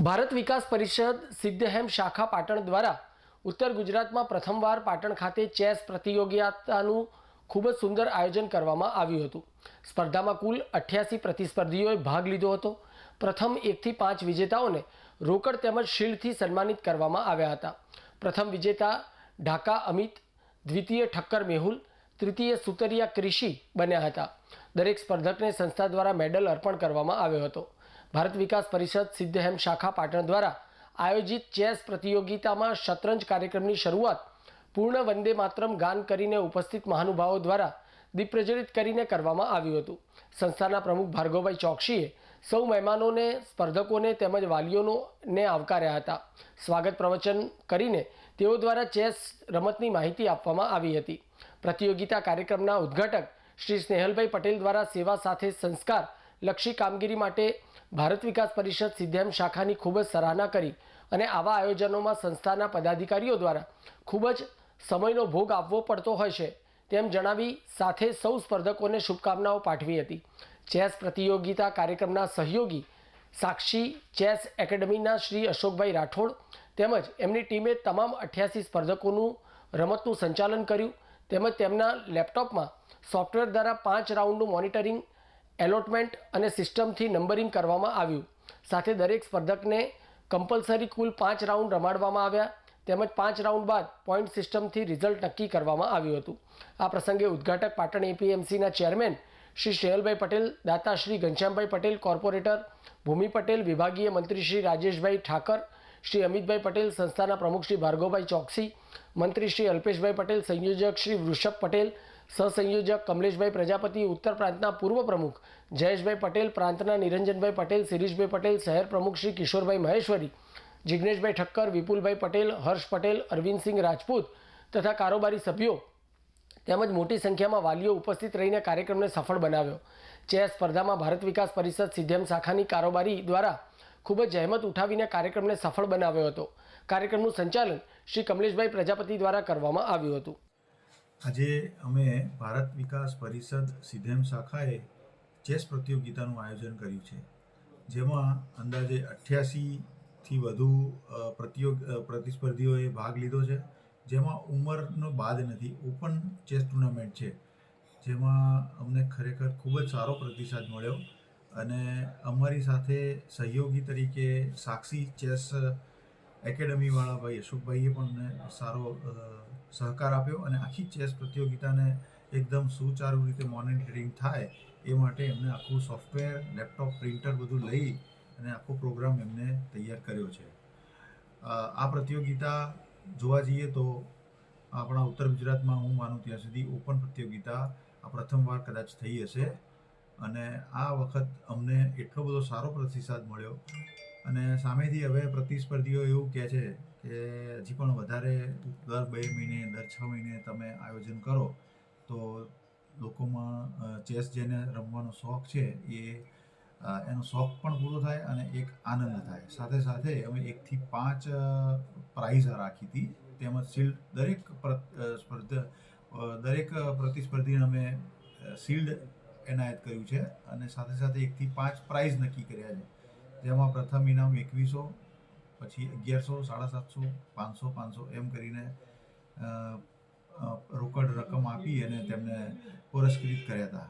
ભારત વિકાસ પરિષદ સિદ્ધહેમ શાખા પાટણ દ્વારા ઉત્તર ગુજરાતમાં પ્રથમવાર પાટણ ખાતે ચેસ પ્રતિયોગિતાનું ખૂબ જ સુંદર આયોજન કરવામાં આવ્યું હતું। સ્પર્ધામાં કુલ 88 પ્રતિસ્પર્ધીઓએ ભાગ લીધો હતો। પ્રથમ 1 થી 5 વિજેતાઓને રોકડ તેમજ શિલ્ડથી સન્માનિત કરવામાં આવ્યા હતા। પ્રથમ વિજેતા ઢાકા અમિત, દ્વિતીય ઠક્કર મેહુલ, તૃતીય સુતરિયા ક્રિશી બન્યા હતા। દરેક સ્પર્ધકને સંસ્થા દ્વારા મેડલ અર્પણ કરવામાં આવ્યો હતો। ભારત વિકાસ પરિષદ સિદ્ધહેમ શાખા પાટણ દ્વારા આયોજિત ચેસ પ્રતિયોગિતામાં શતરંજ કાર્યક્રમની શરૂઆત પૂર્ણ વંદે માતરમ ગાન કરીને ઉપસ્થિત મહાનુભાવો દ્વારા દીપ પ્રજ્વલિત કરીને કરવામાં આવ્યું હતું। સંસ્થાના પ્રમુખ ભાર્ગવભાઈ ચોકસીએ સૌ મહેમાનોને, સ્પર્ધકોને તેમજ વાલીઓને આવકાર્યા હતા। સ્વાગત પ્રવચન કરીને તેઓ દ્વારા ચેસ રમતની માહિતી આપવામાં આવી હતી। પ્રતિયોગિતા કાર્યક્રમના ઉદ્ઘાટક શ્રી સ્નેહલભાઈ પટેલ દ્વારા સેવા સાથે સંસ્કાર લક્ષી કામગીરી માટે ભારત વિકાસ પરિષદ સિદ્ધહેમ શાખાની ખૂબ જ સરાહના કરી અને આવા આયોજનોમાં સંસ્થાના પદાધિકારીઓ દ્વારા ખૂબ જ સમયનો ભોગ આપવો પડતો હોય છે તેમ જણાવી સાથે સૌ સ્પર્ધકોને શુભકામનાઓ પાઠવી હતી। ચેસ પ્રતિયોગિતા કાર્યક્રમના સહયોગી સાક્ષી ચેસ એકેડમીના શ્રી અશોકભાઈ રાઠોડ તેમજ એમની ટીમે તમામ 88 સ્પર્ધકોનું રમતનું સંચાલન કર્યું તેમજ તેમના લેપટોપમાં સોફ્ટવેર દ્વારા 5 રાઉન્ડનું મોનિટરિંગ, એલોટમેન્ટ અને સિસ્ટમથી નંબરિંગ કરવામાં આવ્યું। સાથે દરેક સ્પર્ધકને કમ્પલસરી કુલ 5 રાઉન્ડ રમાડવામાં આવ્યા તેમજ 5 રાઉન્ડ બાદ પોઈન્ટ સિસ્ટમથી રિઝલ્ટ નક્કી કરવામાં આવ્યું હતું। આ પ્રસંગે ઉદ્ઘાટક પાટણ એપીએમસીના ચેરમેન શ્રી સ્નેહલભાઈ પટેલ, દાતા શ્રી ઘનશ્યામભાઈ પટેલ, કોર્પોરેટર ભૂમિ પટેલ, વિભાગીય મંત્રી શ્રી રાજેશભાઈ ઠાકર, શ્રી અમિતભાઈ પટેલ, સંસ્થાના પ્રમુખ શ્રી ભાર્ગવભાઈ ચોકસી, મંત્રી શ્રી અલ્પેશભાઈ પટેલ, સંયોજક શ્રી વૃષભ પટેલ, સહસંયોજક કમલેશભાઈ પ્રજાપતિ, ઉત્તર પ્રાંતના પૂર્વ પ્રમુખ જયેશભાઈ પટેલ, પ્રાંતના નિરંજનભાઈ પટેલ, શિરીષભાઈ પટેલ, શહેર પ્રમુખ શ્રી કિશોરભાઈ મહેશ્વરી, જિજ્ઞેશભાઈ ઠક્કર, વિપુલભાઈ પટેલ, હર્ષ પટેલ, અરવિંદસિંહ રાજપૂત તથા કારોબારી સભ્યો તેમજ મોટી સંખ્યામાં વાલીઓ ઉપસ્થિત રહીને કાર્યક્રમને સફળ બનાવ્યો। ચેસ સ્પર્ધામાં ભારત વિકાસ પરિષદ સિદ્ધહેમ શાખાની કારોબારી દ્વારા ખૂબ જ જહેમત ઉઠાવીને કાર્યક્રમને સફળ બનાવ્યો હતો। કાર્યક્રમનું સંચાલન શ્રી કમલેશભાઈ પ્રજાપતિ દ્વારા કરવામાં આવ્યું હતું। આજે અમે ભારત વિકાસ પરિષદ સિદ્ધહેમ શાખાએ ચેસ પ્રતિયોગિતાનું આયોજન કર્યું છે, જેમાં અંદાજે 88થી વધુ પ્રતિસ્પર્ધીઓએ ભાગ લીધો છે, જેમાં ઉંમરનો બાદ નથી। ઓપન ચેસ ટુર્નામેન્ટ છે, જેમાં અમને ખરેખર ખૂબ જ સારો પ્રતિસાદ મળ્યો અને અમારી સાથે સહયોગી તરીકે સાક્ષી ચેસ એકેડમીવાળા ભાઈ અશોકભાઈએ પણ સારો સહકાર આપ્યો અને આખી ચેસ પ્રતિયોગિતાને એકદમ સુચારુ રીતે મોનિટરિંગ થાય એ માટે એમને આખું સોફ્ટવેર, લેપટોપ, પ્રિન્ટર બધું લઈ અને આખો પ્રોગ્રામ એમને તૈયાર કર્યો છે। આ પ્રતિયોગિતા જોવા જઈએ તો આપણા ઉત્તર ગુજરાતમાં હું માનું ત્યાં સુધી ઓપન પ્રતિયોગિતા આ પ્રથમવાર કદાચ થઈ હશે અને આ વખત અમને એટલો બધો સારો પ્રતિસાદ મળ્યો અને સામેથી હવે પ્રતિસ્પર્ધીઓ એવું કહે છે કે હજી પણ વધારે દર 2 મહિને, દર 6 મહિને તમે આયોજન કરો તો લોકોમાં ચેસ જેને રમવાનો શોખ છે એનો શોખ પણ પૂરો થાય અને એક આનંદ થાય। સાથે સાથે અમે 1 થી 5 પ્રાઇઝ રાખી હતી તેમજ શિલ્ડ દરેક પ્રતિસ્પર્ધીને અમે શિલ્ડ એનાયત કર્યું છે અને સાથે સાથે 1 થી 5 પ્રાઇઝ નક્કી કર્યા છે, જેમાં પ્રથમ ઇનામ 2100, પછી 1100, 750, 500, 500 એમ કરીને રોકડ રકમ આપી અને તેમને પુરસ્કૃત કર્યા હતા।